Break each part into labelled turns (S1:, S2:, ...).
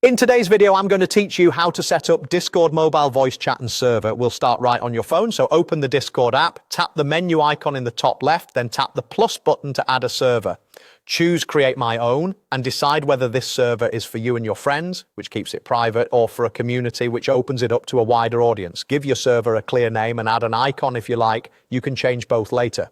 S1: In today's video, I'm going to teach you how to set up Discord mobile voice chat and server. We'll start right on your phone. So open the Discord app, tap the menu icon in the top left, then tap the plus button to add a server. Choose Create My Own and decide whether this server is for you and your friends, which keeps it private, or for a community, which opens it up to a wider audience. Give your server a clear name and add an icon if you like. You can change both later.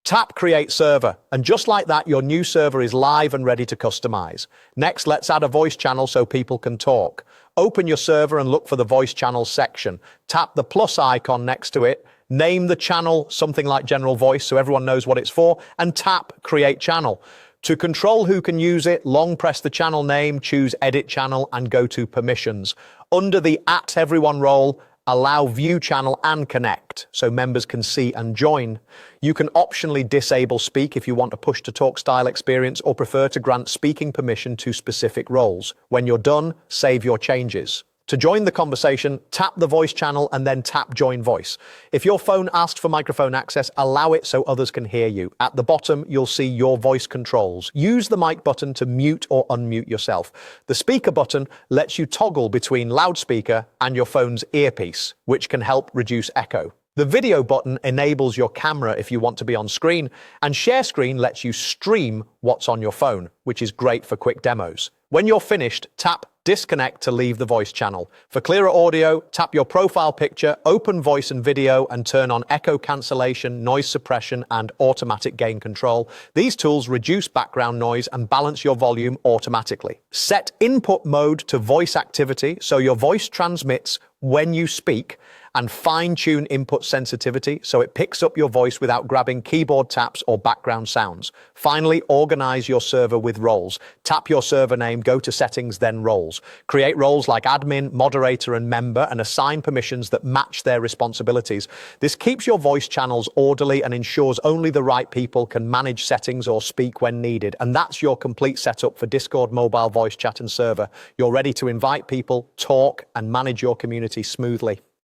S1: Tap Create Server, and just like that, your new server is live and ready to customize. Next, let's add a voice channel so people can talk. Open your server and look for the voice channel section. Tap the plus icon next to it, name the channel something like General Voice so everyone knows what it's for, and tap Create Channel. To control who can use it, long press the channel name, choose Edit Channel, and go to Permissions. Under the @Everyone role, allow view channel and connect so members can see and join. You can optionally disable speak if you want a push-to-talk style experience or prefer to grant speaking permission to specific roles. When you're done, save your changes. To join the conversation, tap the voice channel and then tap Join Voice. If your phone asked for microphone access, allow it so others can hear you. At the bottom, you'll see your voice controls. Use the mic button to mute or unmute yourself. The speaker button lets you toggle between loudspeaker and your phone's earpiece, which can help reduce echo. The video button enables your camera if you want to be on screen, and share screen lets you stream what's on your phone, which is great for quick demos. When you're finished, tap Disconnect to leave the voice channel. For clearer audio, tap your profile picture, open voice and video, and turn on echo cancellation, noise suppression, and automatic gain control. These tools reduce background noise and balance your volume automatically. Set input mode to voice activity so your voice transmits when you speak, and fine-tune input sensitivity so it picks up your voice without grabbing keyboard taps or background sounds. Finally, organize your server with roles. Tap your server name, go to Settings, then Roles. Create roles like admin, moderator, and member, and assign permissions that match their responsibilities. This keeps your voice channels orderly and ensures only the right people can manage settings or speak when needed. And that's your complete setup for Discord mobile voice chat and server. You're ready to invite people, talk, and manage your community smoothly.